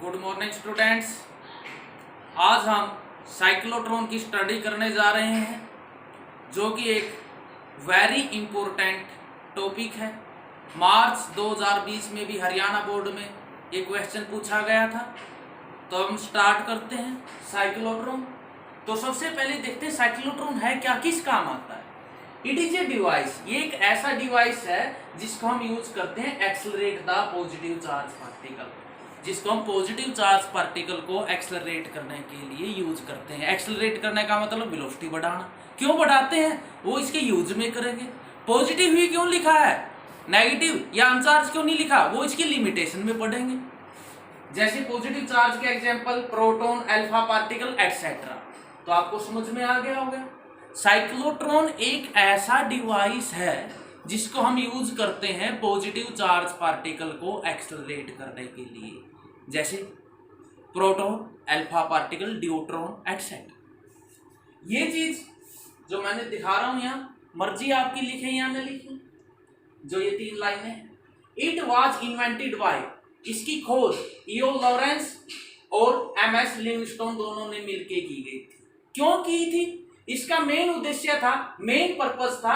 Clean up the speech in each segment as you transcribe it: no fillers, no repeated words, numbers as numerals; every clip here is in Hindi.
Good morning students. आज हम साइक्लोट्रॉन की स्टडी करने जा रहे हैं जो कि एक वेरी इम्पोर्टेंट टॉपिक है। मार्च 2020 में भी हरियाणा बोर्ड में ये क्वेश्चन पूछा गया था। तो हम स्टार्ट करते हैं साइक्लोट्रॉन। तो सबसे पहले देखते हैं साइक्लोट्रॉन है क्या, किस काम आता है। इट इज ए डिवाइस, ये एक ऐसा डिवाइस है जिसको हम यूज करते हैं accelerate the positive charge particle, जिसको हम पॉजिटिव चार्ज पार्टिकल को एक्सेलरेट करने के लिए यूज करते हैं। एक्सेलरेट करने का मतलब वेलोसिटी बढ़ाना। क्यों बढ़ाते हैं वो इसके यूज में करेंगे। पॉजिटिव ही क्यों लिखा है, नेगेटिव या अनचार्ज क्यों नहीं लिखा, वो इसकी लिमिटेशन में पढ़ेंगे। जैसे पॉजिटिव चार्ज के example proton, alpha particle etcetera. तो आपको समझ में आ गया होगा। साइक्लोट्रॉन एक ऐसा डिवाइस है जिसको हम यूज करते हैं पॉजिटिव चार्ज पार्टिकल को एक्सेलरेट करने के लिए, जैसे proton, alpha particle, deuteron etcetera. ये चीज जो मैंने दिखा रहा हूं यहाँ, मर्जी आपकी लिखे या न लिखे, जो ये 3 लाइनें, इट वाज इन्वेंटेड बाय, इसकी खोज ईओ लॉरेंस और एमएस लिविंगस्टोन दोनों ने मिलकर की गई थी। क्यों की थी? इसका मेन उद्देश्य था, मेन पर्पस था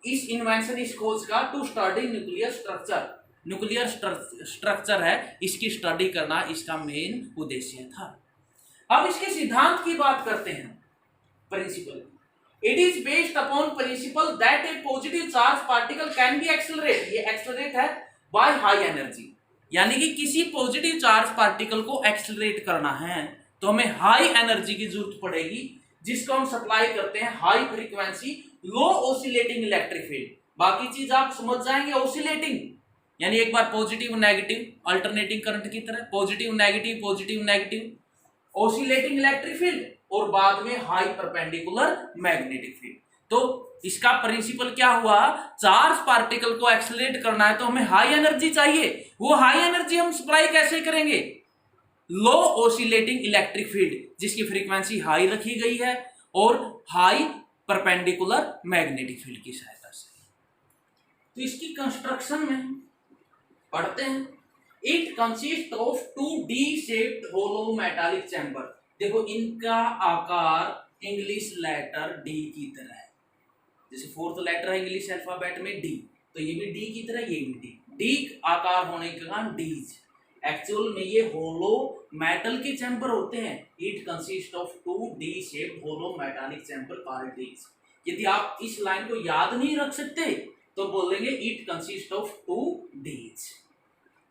इस इन्वेंशन, इस खोज का, to study nuclear structure. Nuclear structure है, इसकी स्टडी करना इसका मेन उद्देश्य था। अब इसके सिद्धांत की बात करते हैं। Principle, it is based upon principle that a positive charge particle can be accelerate, ये एक्सेलरेट है बाय हाई एनर्जी, यानी कि किसी पॉजिटिव चार्ज पार्टिकल को एक्सेलरेट करना है तो हमें हाई एनर्जी की जरूरत पड़ेगी, जिसको हम सप्लाई करते हैं हाई फ्रीक्वेंसी लो ऑसिलेटिंग इलेक्ट्रिक फील्ड। बाकी चीज आप समझ जाएंगे। ऑसिलेटिंग यानी एक बार पॉजिटिव नेगेटिव अल्टरनेटिंग करंट की तरह, positive negative oscillating electric field, और बाद में हाई परपेंडिकुलर मैग्नेटिक फील्ड। तो इसका प्रिंसिपल क्या हुआ, चार्ज पार्टिकल को एक्सेलरेट करना है तो हमें हाई एनर्जी चाहिए। वो हाई एनर्जी हम सप्लाई कैसे करेंगे, लो ऑसिलेटिंग इलेक्ट्रिक फील्ड, जिसकी फ्रीक्वेंसी हाई रखी गई है, और हाई परपेंडिकुलर मैग्नेटिक फील्ड की सहायता से। तो इसकी कंस्ट्रक्शन में पढ़ते हैं। It consist of 2D shaped hollow metallic chamber. देखो इनका आकार इंग्लिश लेटर डी की तरह है, जैसे 4th लेटर है इंग्लिश अल्फाबेट में डी, तो ये भी डी की तरह, ये भी डी। डी आकार होने के कारण डीज, एक्चुअल में ये होलो मेटल के चैम्बर होते हैं। It consist of 2D shaped hollow metallic chamber called dees. यदि आप इस लाइन को याद नहीं रख सकते तो बोलेंगे it consist of 2 dees.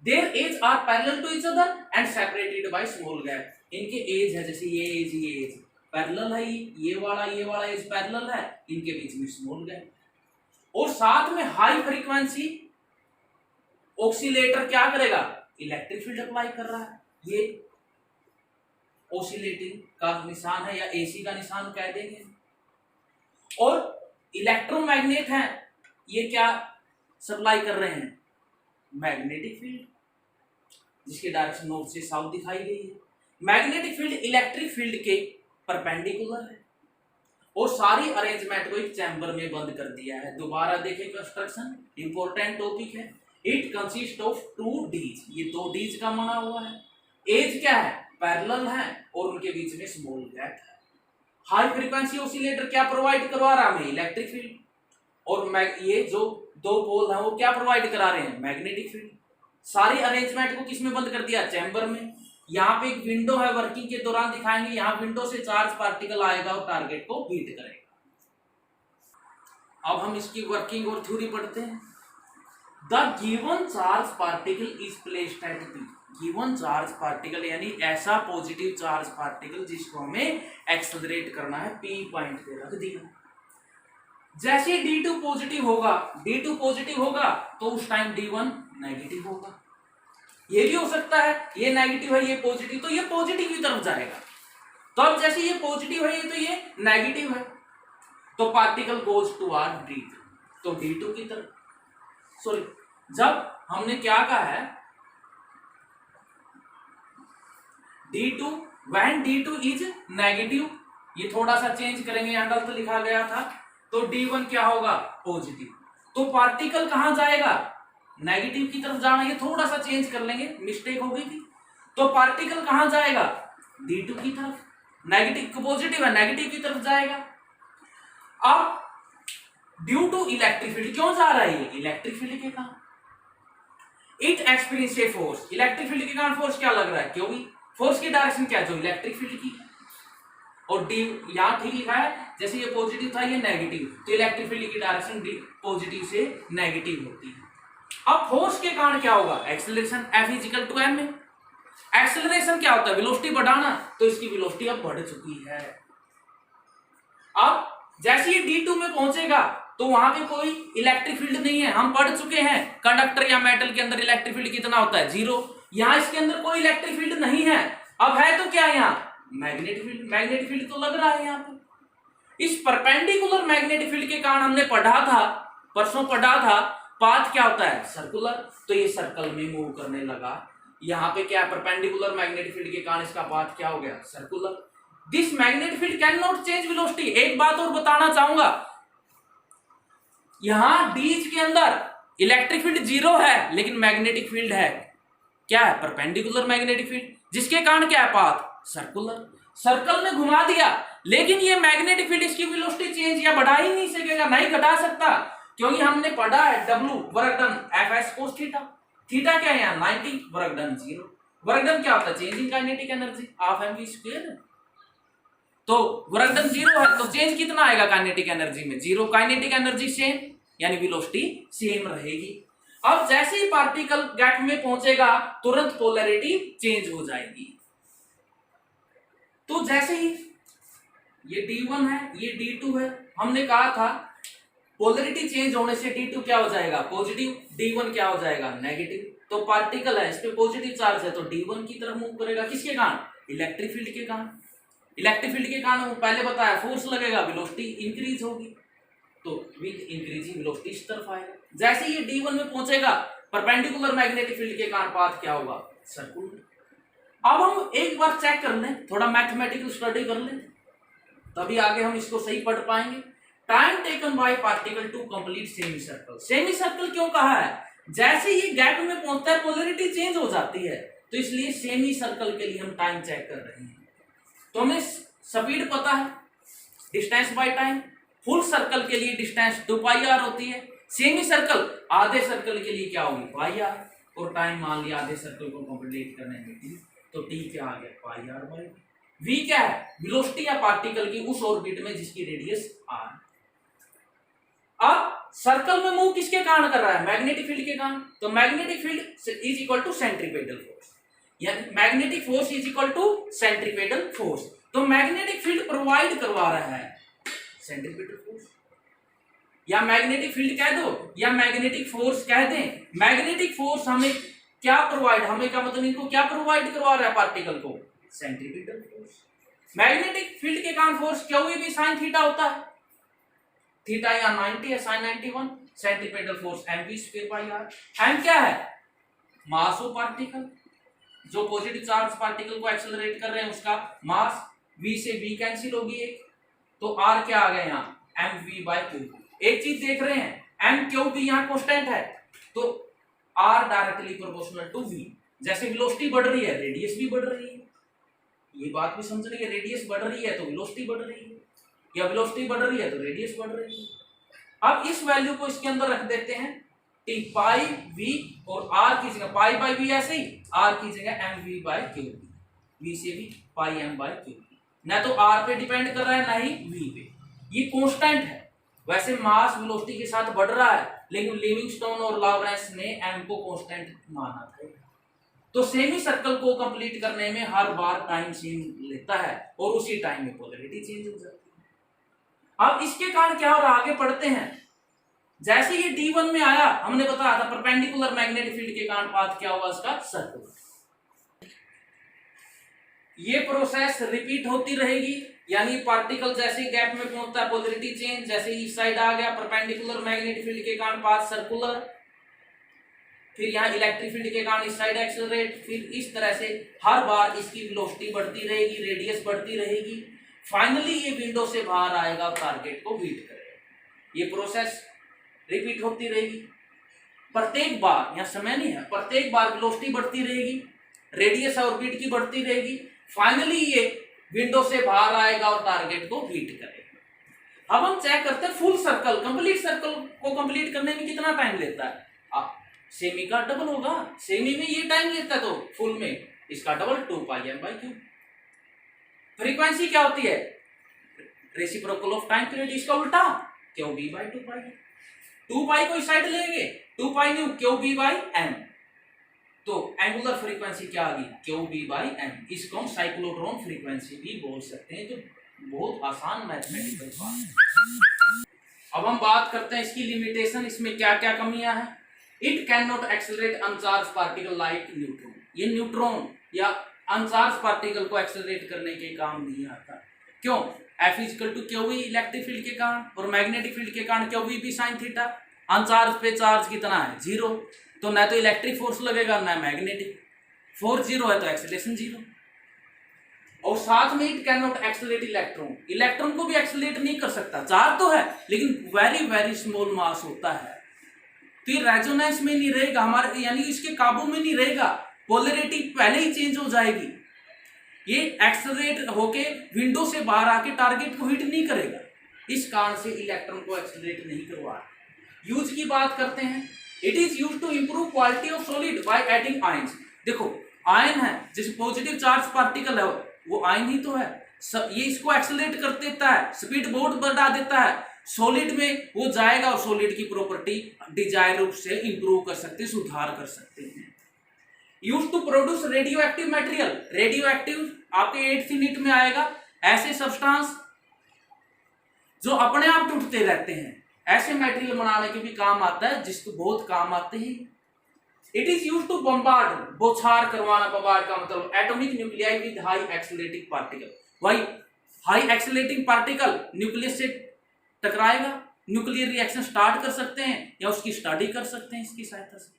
Their edges are parallel to each other and separated by small gap. इनके एज है, जैसे ये एज पैरेलल है, ये वाला एज पैरेलल है, इनके बीच में स्मॉल गैप। और साथ में हाई फ्रीक्वेंसी ऑसिलेटर क्या करेगा, इलेक्ट्रिक फील्ड अप्लाई कर रहा है। ये ऑसिलेटिंग का निशान है, या एसी का निशान कह देंगे। और इलेक्ट्रोमैग्नेट है, ये क्या सप्लाई कर रहे हैं, मैग्नेटिक फील्ड, जिसके डायरेक्शन नॉर्थ से साउथ दिखाई गई है। मैग्नेटिक फील्ड इलेक्ट्रिक फील्ड के परपेंडिकुलर है, और सारी अरेंजमेंट को एक चैम्बर में बंद कर दिया है। दोबारा देखें कंस्ट्रक्शन, इंपॉर्टेंट टॉपिक है। इट कंसिस्ट ऑफ 2 डीज, ये 2 डीज का बना हुआ है। एज क्या है, पैरेलल है, और उनके बीच में स्मॉल गैप है। हाई फ्रीक्वेंसी ऑसिलेटर क्या प्रोवाइड करवा रहा है, इलेक्ट्रिक फील्ड, और ये जो 2 पोल है वो क्या प्रोवाइड करा रहे हैं, मैग्नेटिक फील्ड। सारी अरेंजमेंट को किसमें बंद कर दिया, चैम्बर में। यहाँ पे एक विंडो है, वर्किंग के दौरान दिखाएंगे, यहाँ विंडो से चार्ज पार्टिकल आएगा और टारगेट को हीट करेगा। अब हम इसकी वर्किंग और थ्योरी पढ़ते हैं। The given charge particle is placed at P. Given charge particle यानी ऐसा पॉजिटिव चार्ज पार्टिकल जिसको हमें एक्सेलरेट करना है, पी पॉइंट पे रख दिया। जैसे D2 पॉजिटिव होगा तो उस टाइम D1 नेगेटिव होगा। ये भी हो सकता है ये नेगेटिव है, ये पॉजिटिव, तो ये पॉजिटिव की तरफ जाएगा। तो अब जैसे ये पॉजिटिव है, ये तो ये नेगेटिव है, तो पार्टिकल गोज टुवर्ड D2, तो D2 की तरफ। सॉरी, जब हमने क्या कहा है, D2 when D2 is negative, ये थोड़ा सा चेंज करेंगे, यहां गलत लिखा गया था, तो D1 क्या होगा, पॉजिटिव। तो पार्टिकल कहां जाएगा, नेगेटिव की तरफ जाना। ये थोड़ा सा चेंज कर लेंगे, मिस्टेक हो गई थी। तो पार्टिकल कहां जाएगा, D2 की तरफ, नेगेटिव पॉजिटिव है नेगेटिव की तरफ जाएगा। अब ड्यू टू इलेक्ट्रिक फील्ड, क्यों जा रहा है ये, इलेक्ट्रिक फील्ड के कारण, it experience a force, electric field के कारण फोर्स क्या लग रहा है, क्योंकि फोर्स की डायरेक्शन क्या है, जो इलेक्ट्रिक फील्ड की, और डी यहां ठीक लिखा है, जैसे ये पॉजिटिव था ये नेगेटिव, तो इलेक्ट्रिक फील्ड की डायरेक्शन पॉजिटिव से नेगेटिव होती है। अब फोर्स के कारण क्या होगा, acceleration, F equal to m में, एक्सेलरेशन क्या होता है, वेलोसिटी बढ़ाना, तो इसकी वेलोसिटी अब बढ़ चुकी है। अब जैसे ये D2 में पहुंचेगा तो वहां पे कोई इलेक्ट्रिक फील्ड नहीं है, हम पढ़ चुके हैं कंडक्टर या मेटल के अंदर इलेक्ट्रिक फील्ड कितना होता है, 0। यहां इसके अंदर कोई इलेक्ट्रिक फील्ड नहीं है, अब है तो क्या यहाँ मैग्नेटिक फील्ड, मैग्नेटिक फील्ड तो लग रहा है यहाँ पे। इस परपेंडिकुलर मैग्नेटिक फील्ड के कारण हमने पढ़ा था, परसों पढ़ा था, पाथ क्या होता है, सर्कुलर, तो ये सर्कल में मूव करने लगा। यहाँ पे क्या है, परपेंडिकुलर मैग्नेटिक फील्ड के कारण इसका पाथ क्या हो गया, circular. This magnetic field can not change velocity. एक बात और बताना चाहूंगा, यहां डीज के अंदर इलेक्ट्रिक फील्ड 0 है, लेकिन मैग्नेटिक फील्ड है, क्या है, परपेंडिकुलर मैग्नेटिक फील्ड, जिसके कारण क्या है, पाथ सर्कुलर, सर्कल में घुमा दिया, लेकिन ये मैग्नेटिक फील्ड इसकी वेलोसिटी चेंज या बढ़ा ही नहीं सकेगा, नहीं घटा सकता, क्योंकि हमने पढ़ा है W work done Fs cos theta, theta क्या है यहाँ 90, वर्क डन 0, वर्क डन क्या होता है, change in kinetic energy half mv², तो वर्क डन 0 है, तो चेंज कितना आएगा काइनेटिक एनर्जी में, 0, काइनेटिक एनर्जी सेम, यानी वेलोसिटी सेम रहेगी। अब जैसे ही पार्टिकल गैप में पहुंचेगा तुरंत पोलैरिटी चेंज हो जाएगी। तो जैसे ही ये D1 है ये D2 है, हमने कहा था पोलैरिटी चेंज होने से D2 क्या हो जाएगा, पॉजिटिव, D1 क्या हो जाएगा, नेगेटिव। तो पार्टिकल है, इस पे पॉजिटिव चार्ज है, तो D1 की तरफ मूव करेगा, किसके कारण, इलेक्ट्रिक फील्ड के कारण। इलेक्ट्रिक फील्ड के कारण पहले बताया फोर्स लगेगा, वेलोसिटी इंक्रीज होगी, तो विद इंक्रीजिंग वेलोसिटी इस तरफ आएगा। जैसे ये D1 में पहुंचेगा परपेंडिकुलर मैग्नेटिक फील्ड के कारण पाथ क्या होगा, सर्कुलर। अब हम एक बार चेक कर लें, थोड़ा मैथमेटिकल स्टडी कर लें, तभी आगे हम इसको सही पढ़ पाएंगे। Time taken by particle to complete semi circle. Semi circle क्यों कहा है, जैसे ये गैप में पहुंचता है पोलैरिटी चेंज हो जाती है, तो इसलिए सेमी सर्कल के लिए हम टाइम चेक कर रहे हैं। तो हमें स्पीड पता है, distance by time, full circle के लिए डिस्टेंस 2πr होती है, सेमी सर्कल आधे सर्कल के लिए क्या होगी, πr, और टाइम मान लिया आधे सर्कल को कंप्लीट करने में t, तो t क्या आ गया, πr/v। v क्या है, वेलोसिटी या पार्टिकल की उस ऑर्बिट में जिसकी रेडियस r। अब सर्कल में मूव किसके कारण कर रहा है, मैग्नेटिक फील्ड के कारण, तो magnetic field is equal to centripetal force, यानी magnetic force is equal to centripetal force. तो मैग्नेटिक फील्ड प्रोवाइड करवा रहा है सेंट्रीपेटल फोर्स, या मैग्नेटिक फील्ड कह दो या मैग्नेटिक फोर्स कह दें। मैग्नेटिक फोर्स हमें क्या प्रोवाइड, हमें क्या मतलब इनको क्या प्रोवाइड करवा रहा है पार्टिकल को, सेंट्रीपेटल फोर्स। मैग्नेटिक फील्ड के कारण फोर्स क्यों भी साइन थीटा होता है, थीटा या 90 है sign 91, centripetal force mv²/r। m क्या है, मास ऑफ पार्टिकल, जो पॉजिटिव चार्ज पार्टिकल को एक्सेलरेट कर रहे हैं उसका मास, v से v कैंसिल होगी एक, तो r क्या आ गया यहाँ mv/q। एक चीज देख रहे हैं, m क्यों भी यहाँ कांस्टेंट है, तो r directly proportional to v। जैसे वेलोसिटी बढ़ रही है रेडियस भी बढ़ रही है, ये बात भी समझ रही है, रेडियस बढ़ रही है तो वेलोसिटी बढ़ रही है, या वेलोसिटी बढ़ रही है तो रेडियस बढ़ रही है। अब इस वैल्यू को इसके अंदर रख देते हैं, t पाई v और r की जगह पाई/v ऐसे ही, r की जगह mv/q, v से भी पाई m/q, ना तो r पे डिपेंड कर रहा है ना ही v पे, ये कांस्टेंट है। वैसे मास वेलोसिटी के साथ बढ़ रहा है, लेकिन लिविंगस्टोन और लॉरेंस ने m को कांस्टेंट माना था। तो सेमी सर्कल को कंप्लीट करने में हर बार टाइम सेम लेता है, और उसी टाइम में पोलैरिटी चेंज हो जाती है। अब इसके कारण क्या हो रहा, आगे पढ़ते हैं। जैसे ये D1 में आया, हमने बताया था परपेंडिकुलर मैग्नेटिक फील्ड के कारण पाथ क्या होगा उसका, सर्कुलर। ये प्रोसेस रिपीट होती रहेगी, यानी पार्टिकल जैसे गैप में पहुंचता है पोलैरिटी चेंज, जैसे इस साइड आ गया परपेंडिकुलर मैग्नेटिक फील्ड के कारण पाथ सर्कुलर, फिर यहाँ इलेक्ट्रिक फील्ड के कारण इस साइड एक्सेलरेट, फिर इस तरह से हर बार इसकी वेलोसिटी बढ़ती रहेगी, रेडियस बढ़ती रहेगी, फाइनली ये विंडो से बाहर आएगा, टारगेट को बीट करेगा। ये प्रोसेस रिपीट होती रहेगी, प्रत्येक बार, यहाँ समय नहीं है, प्रत्येक बार वेलोसिटी बढ़ती रहेगी, रेडियस ऑर्बिट की बढ़ती रहेगी, फाइनली ये विंडो से बाहर आएगा और टारगेट को हिट करेगा। अब हम चेक करते हैं फुल सर्कल, कंप्लीट सर्कल को कंप्लीट करने में कितना टाइम लेता है। सेमी का डबल होगा, सेमी में ये टाइम लेता है तो फुल में इसका डबल 2πm/क्यूब। फ्रीक्वेंसी क्या होती है, रेसिप्रोकल ऑफ टाइम पीरियड, इसका उल्टा QB/2π। 2π को इस साइड लेंगे, 2π न्यू QB/m, तो एंगुलर फ्रीक्वेंसी क्या आ गई QB/m। इसको हम साइक्लोट्रॉन फ्रीक्वेंसी भी बोल सकते हैं, जो बहुत आसान मैथमेटिकल बात है। अब हम बात करते हैं इसकी लिमिटेशन, इसमें क्या क्या कमियां हैं। It can not accelerate अनचार्ज particle like neutron, ये न्यूट्रॉन या अनचार्ज पार्टिकल को एक्सेलरेट करने के काम नहीं आता। क्यों, F = QE इलेक्ट्रिक फील्ड के कारण और मैग्नेटिक फील्ड के कारण QB sin थीटा। अनचार्ज पे चार्ज कितना है 0, तो ना तो इलेक्ट्रिक फोर्स लगेगा ना मैग्नेटिक फोर्स, 0 है तो एक्सेलरेशन 0। और साथ में it can not accelerate electron, electron को भी एक्सेलरेट नहीं कर सकता, चार्ज तो है लेकिन वेरी वेरी स्मॉल मास होता है, तो ये रेजोनेंस में नहीं रहेगा हमारे, यानी इसके काबू में नहीं रहेगा, पोलैरिटी पहले ही चेंज हो जाएगी। ये एक्सेलरेट होके विंडो से बाहर आके टारगेट को हिट नहीं करेगा, इस कारण से इलेक्ट्रॉन को एक्सेलरेट नहीं करवा। यूज की बात करते हैं, it is use to improve quality of solid by adding ions. देखो आयन है, जैसे पॉजिटिव चार्ज पार्टिकल है वो आयन ही तो है, ये इसको एक्सेलरेट कर देता है, स्पीड बहुत बढ़ा देता है, सॉलिड में वो जाएगा और सॉलिड की प्रॉपर्टी डिजायर रूप से इंप्रूव कर सकते हैं, सुधार कर सकते हैं। Use to produce radio active material, radio active आपके 8th यूनिट में आएगा, ऐसे सब्सटेंस जो अपने आप टूटते रहते हैं, ऐसे मटेरियल बनाने के भी काम आता है, जिसको बहुत काम आते हैं। It is use to bombard, बौछार करवाना, बम्बार्ड का मतलब atomic nuclei with high accelerating particle. वही हाई एक्सेलरेटिंग पार्टिकल न्यूक्लियस से टकराएगा, न्यूक्लियर रिएक्शन स्टार्ट कर सकते हैं या उसकी स्टडी कर सकते हैं इसकी सहायता से।